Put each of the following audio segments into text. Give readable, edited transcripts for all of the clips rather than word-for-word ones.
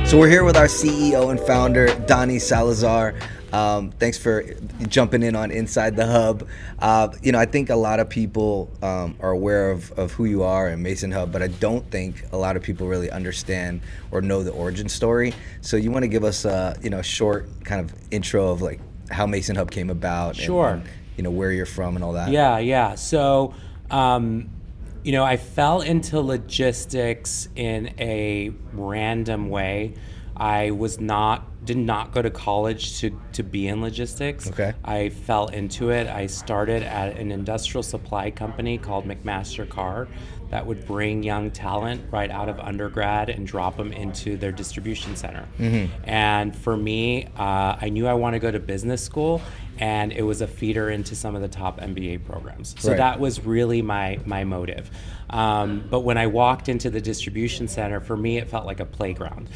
So we're here with our CEO and founder, Donny Salazar. Thanks for jumping in on Inside the Hub. I think a lot of people are aware of who you are and MasonHub, but I don't think a lot of people really understand or know the origin story. So you want to give us a short kind of intro of like how MasonHub came about, Sure. and where you're from and all that. Yeah. So, I fell into logistics in a random way. I did not go to college to be in logistics. Okay. I fell into it. I started at an industrial supply company called McMaster Carr that would bring young talent right out of undergrad and drop them into their distribution center. And for me, I knew I wanted to go to business school, and it was a feeder into some of the top MBA programs. So Right. that was really my motive. But when I walked into the distribution center, for me, it felt like a playground.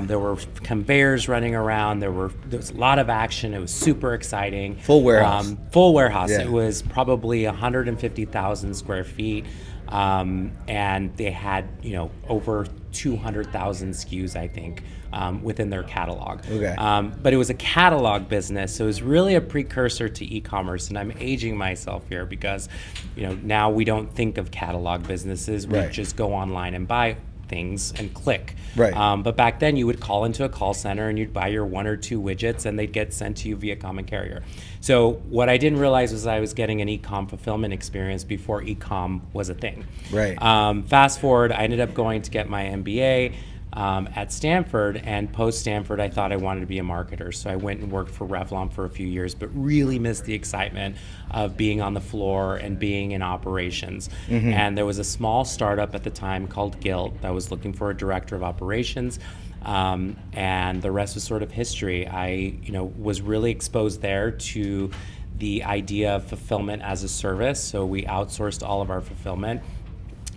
There were conveyors running around. There was a lot of action. It was super exciting. Full warehouse. Full warehouse. Yeah. It was probably 150,000 square feet. And they had, over 200,000 SKUs, I think, within their catalog. Okay. But it was a catalog business, so it was really a precursor to e-commerce. And I'm aging myself here because, now we don't think of catalog businesses. We Right. just go online and buy things and click. Right. But back then you would call into a call center and you'd buy your one or two widgets and they'd get sent to you via common carrier. So what I didn't realize was I was getting an e-com fulfillment experience before e-com was a thing. Right. Fast forward, I ended up going to get my MBA at Stanford, and post Stanford I thought I wanted to be a marketer, so I went and worked for Revlon for a few years, but really missed the excitement of being on the floor and being in operations. And there was a small startup at the time called Guild that was looking for a director of operations, and the rest was sort of history. I was really exposed there to the idea of fulfillment as a service, so we outsourced all of our fulfillment,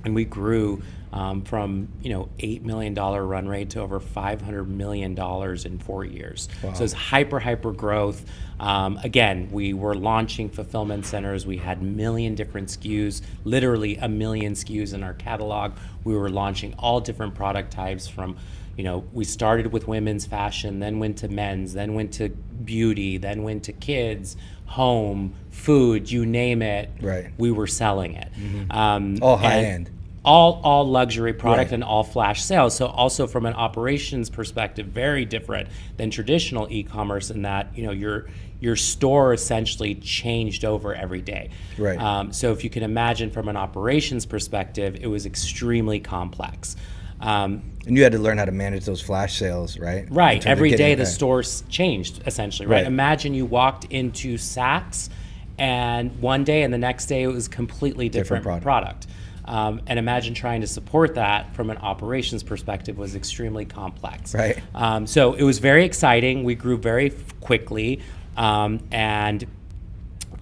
and we grew from $8 million run rate to over $500 million in 4 years. Wow. So it's hyper growth. Again, we were launching fulfillment centers. We had a million different SKUs, literally a million SKUs in our catalog. We were launching all different product types from, we started with women's fashion, then went to men's, then went to beauty, then went to kids, home, food, you name it. Right. We were selling it. All high end. All luxury product. Right. And all flash sales. So also from an operations perspective, very different than traditional e-commerce in that your store essentially changed over every day. Right. So if you can imagine from an operations perspective, it was extremely complex. And you had to learn how to manage those flash sales, right? In Right. terms of Every getting- day the okay. stores changed essentially, right? Right. Imagine you walked into Saks and one day and the next day it was completely different product. And imagine trying to support that from an operations perspective was extremely complex. Right. So it was very exciting. We grew very quickly. And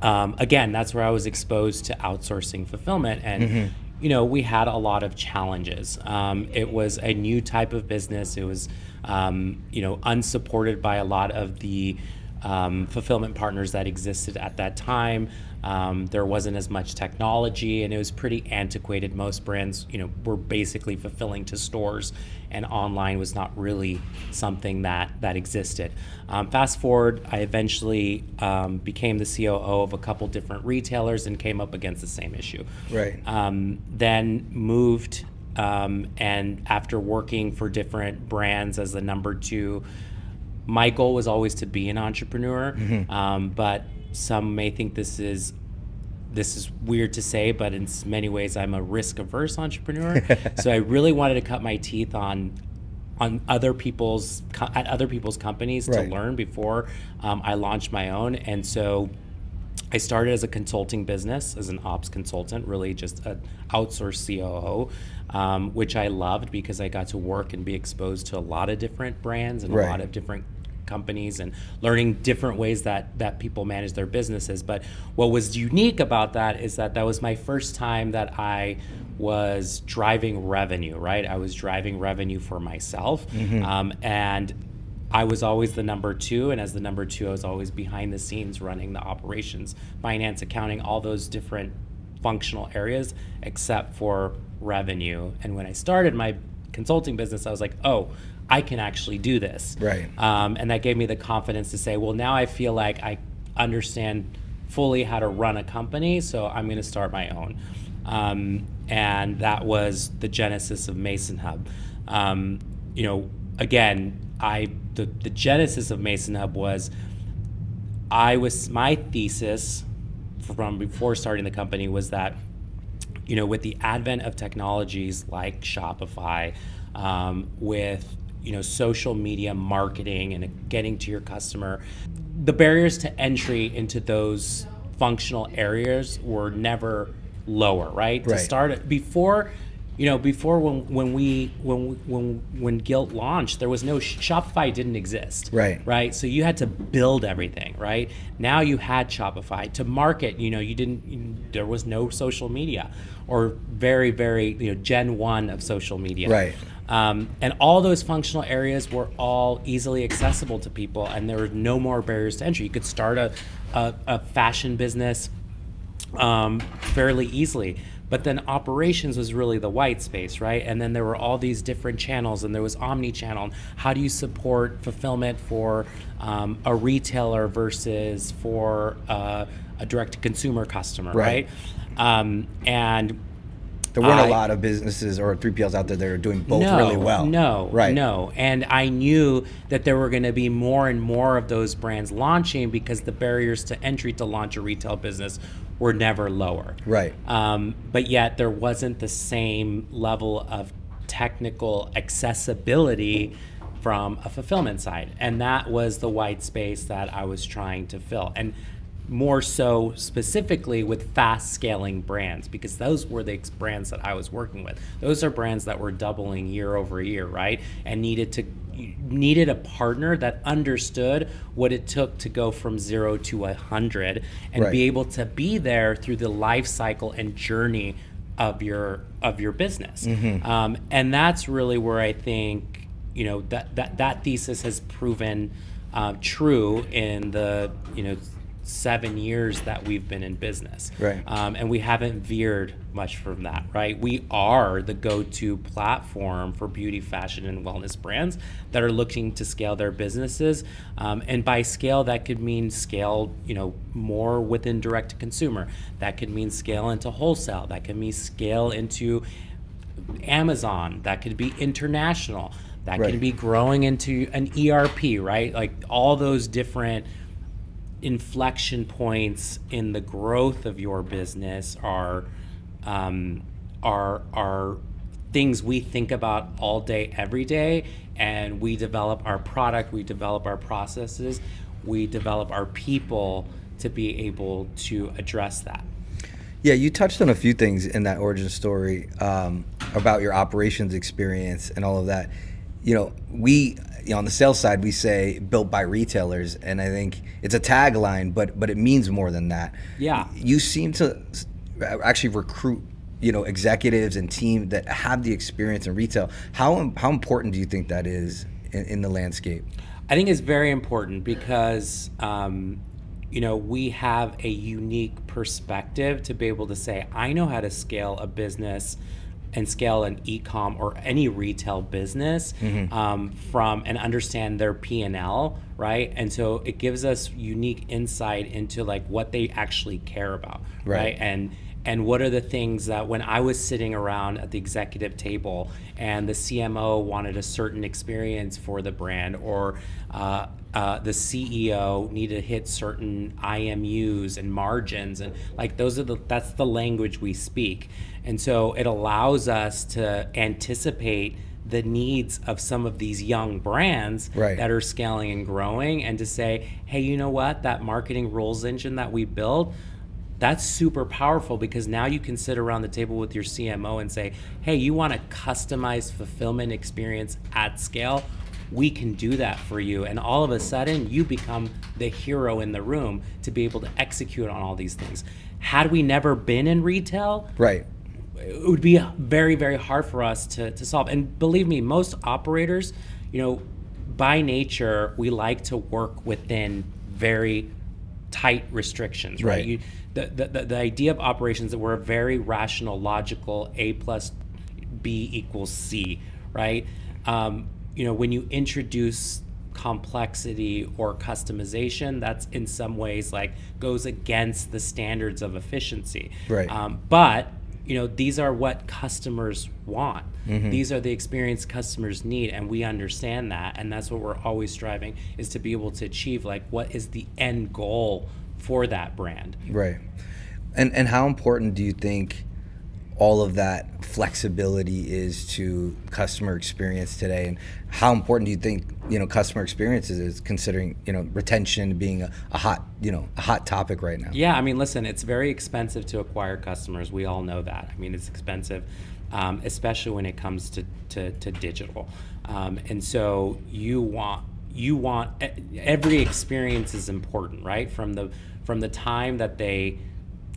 again, that's where I was exposed to outsourcing fulfillment. And, we had a lot of challenges. It was a new type of business. It was, unsupported by a lot of the fulfillment partners that existed at that time. There wasn't as much technology, and it was pretty antiquated. Most brands, were basically fulfilling to stores, and online was not really something that existed. Fast forward, I eventually became the COO of a couple different retailers and came up against the same issue. Right. Then moved, and after working for different brands as the number two, my goal was always to be an entrepreneur, but some may think this is weird to say, but in many ways I'm a risk-averse entrepreneur. So I really wanted to cut my teeth on other people's companies Right. to learn before I launched my own. And so I started as a consulting business, as an ops consultant, really just an outsourced COO, which I loved because I got to work and be exposed to a lot of different brands and Right. a lot of different companies and learning different ways that people manage their businesses. But what was unique about that is that was my first time that I was driving revenue, right? I was driving revenue for myself. And I was always the number two, and as the number two, I was always behind the scenes running the operations, finance, accounting, all those different functional areas, except for revenue. And when I started my consulting business, I was like, oh, I can actually do this. Right. And that gave me the confidence to say, well, now I feel like I understand fully how to run a company, so I'm going to start my own. And that was the genesis of MasonHub. Again, the genesis of MasonHub was my thesis from before starting the company was that, with the advent of technologies like Shopify, with social media marketing and getting to your customer, the barriers to entry into those functional areas were never lower, right? Right. To start before when Guilt launched, there was no Shopify didn't exist. Right. So you had to build everything, right? Now you had Shopify to market. There was no social media, or very, very Gen 1 of social media. Right. And all those functional areas were all easily accessible to people, and there were no more barriers to entry. You could start a fashion business fairly easily. But then operations was really the white space, right? And then there were all these different channels, and there was omni-channel. How do you support fulfillment for a retailer versus for a direct-to-consumer customer, right? And there weren't a lot of businesses or 3PLs out there that were doing both really well. No. And I knew that there were going to be more and more of those brands launching because the barriers to entry to launch a retail business were never lower. Right. But yet there wasn't the same level of technical accessibility from a fulfillment side. And that was the white space that I was trying to fill. And more so specifically with fast scaling brands, because those were the brands that I was working with. Those are brands that were doubling year over year, right? And needed a partner that understood what it took to go from 0 to 100 and be able to be there through the life cycle and journey of your business. And that's really where I think that thesis has proven true in the 7 years that we've been in business. Right. And we haven't veered much from that, right? We are the go-to platform for beauty, fashion, and wellness brands that are looking to scale their businesses. And by scale, that could mean scale, more within direct to consumer. That could mean scale into wholesale. That could mean scale into Amazon. That could be international. That could be growing into an ERP, right? Like all those different inflection points in the growth of your business are things we think about all day, every day, and we develop our product, we develop our processes, we develop our people to be able to address that. Yeah, you touched on a few things in that origin story about your operations experience and all of that. On the sales side, we say built by retailers, and I think it's a tagline, but it means more than that. Yeah. You seem to actually recruit, executives and team that have the experience in retail. How important do you think that is in the landscape? I think it's very important because, we have a unique perspective to be able to say, I know how to scale a business and scale an e-com or any retail business from and understand their P&L, right? And so it gives us unique insight into like what they actually care about, right? And what are the things that when I was sitting around at the executive table and the CMO wanted a certain experience for the brand, or the CEO needed to hit certain IMUs and margins, and like that's the language we speak. And so it allows us to anticipate the needs of some of these young brands that are scaling and growing, and to say, hey, you know what, that marketing rules engine that we build, that's super powerful, because now you can sit around the table with your CMO and say, hey, you want a customized fulfillment experience at scale? We can do that for you. And all of a sudden, you become the hero in the room to be able to execute on all these things. Had we never been in retail, it would be very, very hard for us to solve. And believe me, most operators, by nature, we like to work within very tight restrictions, right? The idea of operations that we're a very rational, logical A plus B equals C, right? when you introduce complexity or customization, that's in some ways like goes against the standards of efficiency. Right. But these are what customers want. These are the experience customers need, and we understand that, and that's what we're always striving, is to be able to achieve, like, what is the end goal for that brand. Right. And how important do you think all of that flexibility is to customer experience today, and how important do you think customer experience is, considering retention being a hot topic right now? Yeah, I mean, listen, it's very expensive to acquire customers. We all know that. I mean, it's expensive, especially when it comes to digital, and so you want every experience is important, right? From the time that they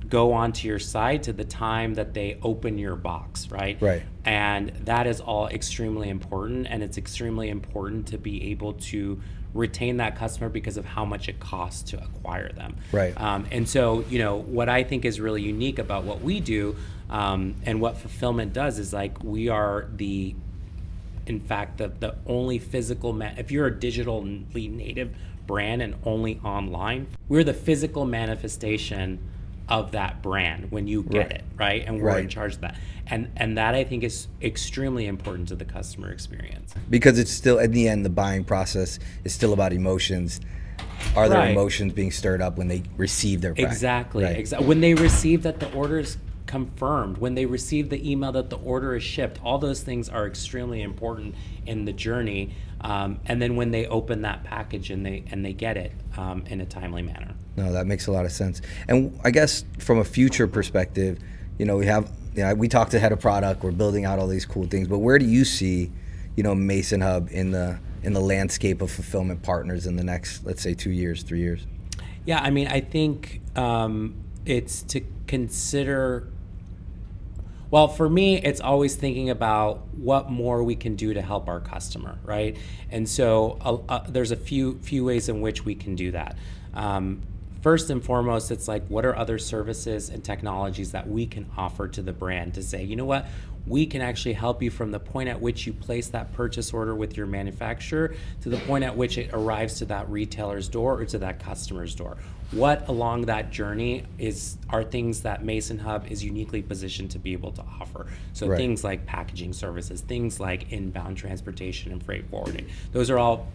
go onto your site to the time that they open your box, right? Right. And that is all extremely important, and it's extremely important to be able to retain that customer because of how much it costs to acquire them. Right. And so, what I think is really unique about what we do, and what fulfillment does, is like we are in fact, the only physical, if you're a digitally native brand and only online, we're the physical manifestation of that brand when you get it, right? And we're in charge of that. And that, I think, is extremely important to the customer experience. Because it's still, in the end, the buying process is still about emotions. Are there emotions being stirred up when they receive their product? Exactly. Right. Exactly. When they receive that the order is confirmed, when they receive the email that the order is shipped, all those things are extremely important in the journey. And then when they open that package and they get it in a timely manner. No, that makes a lot of sense. And I guess from a future perspective, we talked to head of product, we're building out all these cool things, but where do you see, MasonHub in the landscape of fulfillment partners in the next, let's say, 2 years, 3 years? Yeah, I mean, I think it's to consider. Well, for me, it's always thinking about what more we can do to help our customer, right? And so there's a few ways in which we can do that. First and foremost, it's like, what are other services and technologies that we can offer to the brand to say, you know what, we can actually help you from the point at which you place that purchase order with your manufacturer to the point at which it arrives to that retailer's door or to that customer's door. What along that journey are things that MasonHub is uniquely positioned to be able to offer. So things like packaging services, things like inbound transportation and freight forwarding. Those are all,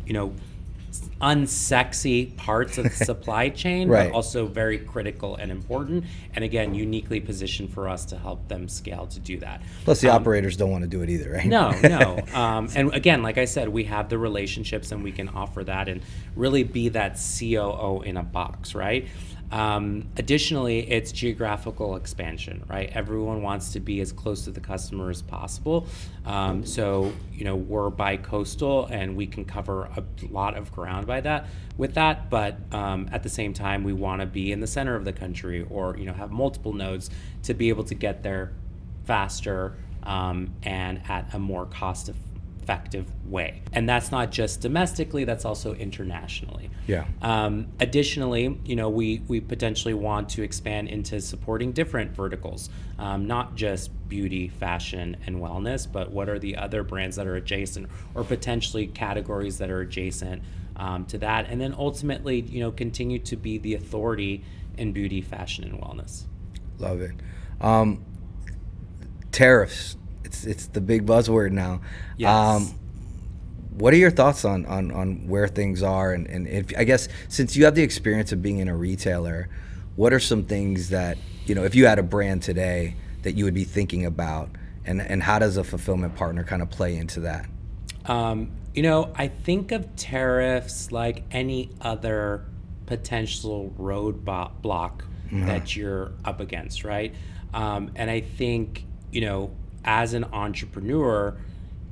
unsexy parts of the supply chain, but also very critical and important, and again, uniquely positioned for us to help them scale to do that. Plus the operators don't want to do it either, right? No. And again, like I said, we have the relationships and we can offer that and really be that COO in a box, right? Additionally, it's geographical expansion, right? Everyone wants to be as close to the customer as possible. So, we're bi-coastal and we can cover a lot of ground with that. But at the same time, we want to be in the center of the country or, have multiple nodes to be able to get there faster and at a more cost-effective way. And that's not just domestically, that's also internationally. Yeah. Additionally, we potentially want to expand into supporting different verticals, not just beauty, fashion, and wellness, but what are the other brands that are adjacent or potentially categories that are adjacent to that. And then ultimately, continue to be the authority in beauty, fashion, and wellness. Love it. Tariffs. It's the big buzzword now. Yes. What are your thoughts on where things are? And if, I guess, since you have the experience of being in a retailer, what are some things that, if you had a brand today that you would be thinking about, and how does a fulfillment partner kind of play into that? I think of tariffs like any other potential roadblock that you're up against, right? And I think, as an entrepreneur,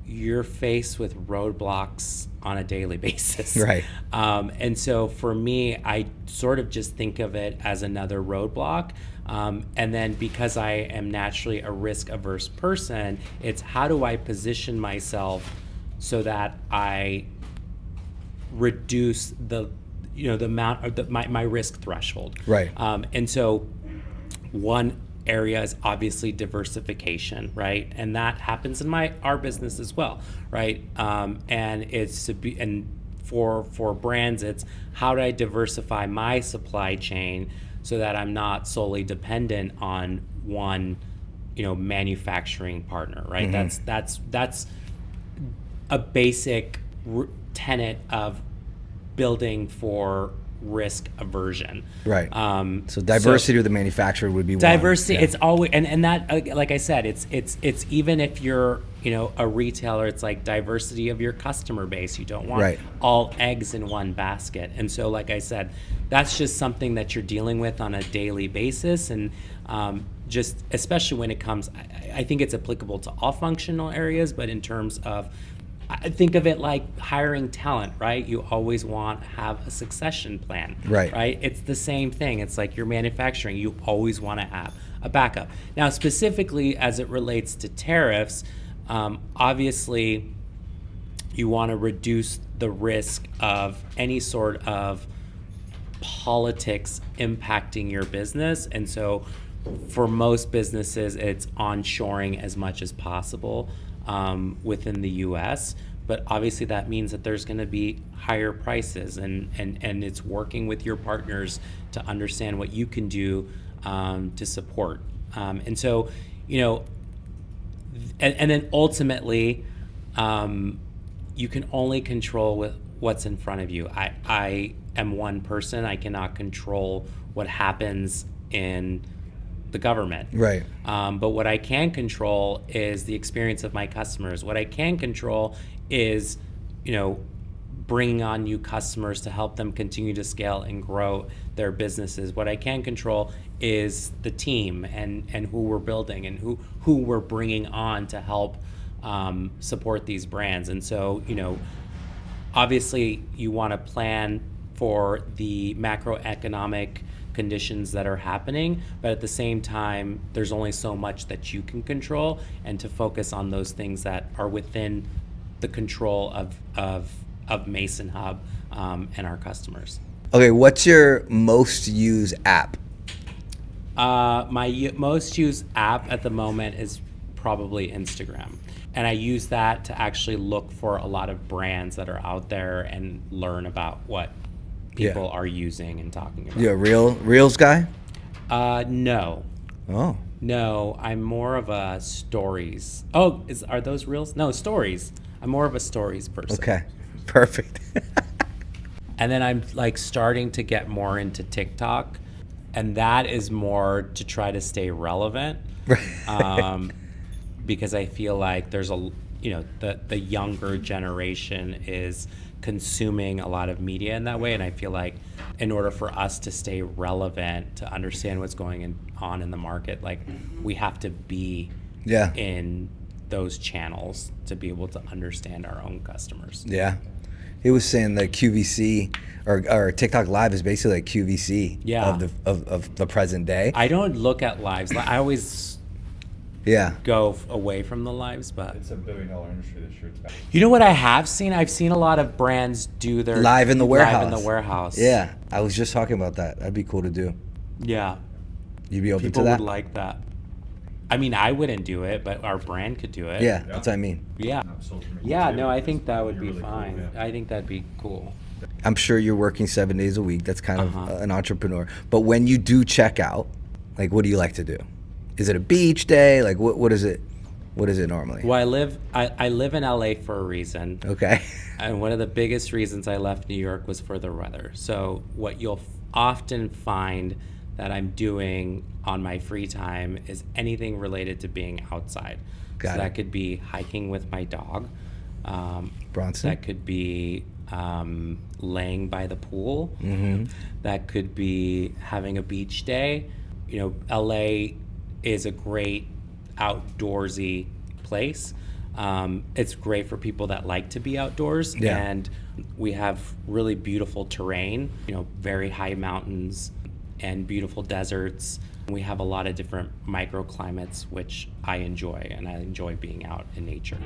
you're faced with roadblocks on a daily basis. Right. And so for me, I sort of just think of it as another roadblock. And then because I am naturally a risk-averse person, it's how do I position myself so that I reduce the amount of my risk threshold. Right. And so one area is obviously diversification, right? And that happens in our business as well, right? And it's to be, and for brands, it's how do I diversify my supply chain so that I'm not solely dependent on one, manufacturing partner, right? That's a basic tenet of building for risk aversion. Right. So diversity of the manufacturer would be diversity. one. Yeah. It's always, and that, like I said, it's even if you're, a retailer, it's like diversity of your customer base. You don't want all eggs in one basket. And so, like I said, that's just something that you're dealing with on a daily basis. And just especially when it comes, I think it's applicable to all functional areas, but in terms of, I think of it like hiring talent, right? You always want to have a succession plan, right? It's the same thing. It's like your manufacturing. You always want to have a backup. Now, specifically as it relates to tariffs, obviously you want to reduce the risk of any sort of politics impacting your business. And so for most businesses, it's onshoring as much as possible within the U.S., but obviously that means that there's going to be higher prices, and it's working with your partners to understand what you can do to support. And so, and then ultimately, you can only control what's in front of you. I am one person. I cannot control what happens in the government. Right. But what I can control is the experience of my customers. What I can control is, bringing on new customers to help them continue to scale and grow their businesses. What I can control is the team and who we're building and who we're bringing on to help support these brands. And so, obviously you want to plan for the macroeconomic conditions that are happening, but at the same time, there's only so much that you can control, and to focus on those things that are within the control of MasonHub and our customers. Okay, what's your most used app? My most used app at the moment is probably Instagram. And I use that to actually look for a lot of brands that are out there and learn about what people are using and talking about. You a Reels guy? No. Oh. No, I'm more of a stories. Oh, are those Reels? No, stories. I'm more of a stories person. Okay, perfect. And then I'm like starting to get more into TikTok, and that is more to try to stay relevant. Because I feel like there's the younger generation is consuming a lot of media in that way, and I feel like in order for us to stay relevant, to understand what's going on in the market, like we have to be in those channels to be able to understand our own customers. Yeah. He was saying that QVC or TikTok Live is basically like QVC of the present day. I don't look at lives. I always go away from the lives, but it's $1 billion industry this year. You know what I have seen? I've seen a lot of brands do their live in the warehouse. Live in the warehouse. Yeah, I was just talking about that. That'd be cool to do. Yeah. You'd be open People to that? would like that. I mean, I wouldn't do it, but our brand could do it. Yeah, that's what I mean. Yeah. Yeah, no, I think that would be really fine. Cool, I think that'd be cool. I'm sure you're working 7 days a week. That's kind of an entrepreneur. But when you do check out, like, what do you like to do? Is it a beach day? Like, what is it? What is it normally? Well, I live in LA for a reason. Okay. And one of the biggest reasons I left New York was for the weather. So what you'll often find that I'm doing on my free time is anything related to being outside. Got it. That could be hiking with my dog. Bronson. That could be laying by the pool. Mm-hmm. That could be having a beach day. LA is a great outdoorsy place. It's great for people that like to be outdoors, and we have really beautiful terrain, very high mountains and beautiful deserts. We have a lot of different microclimates, which I enjoy, and I enjoy being out in nature.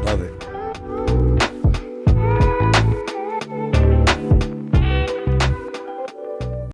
Love it.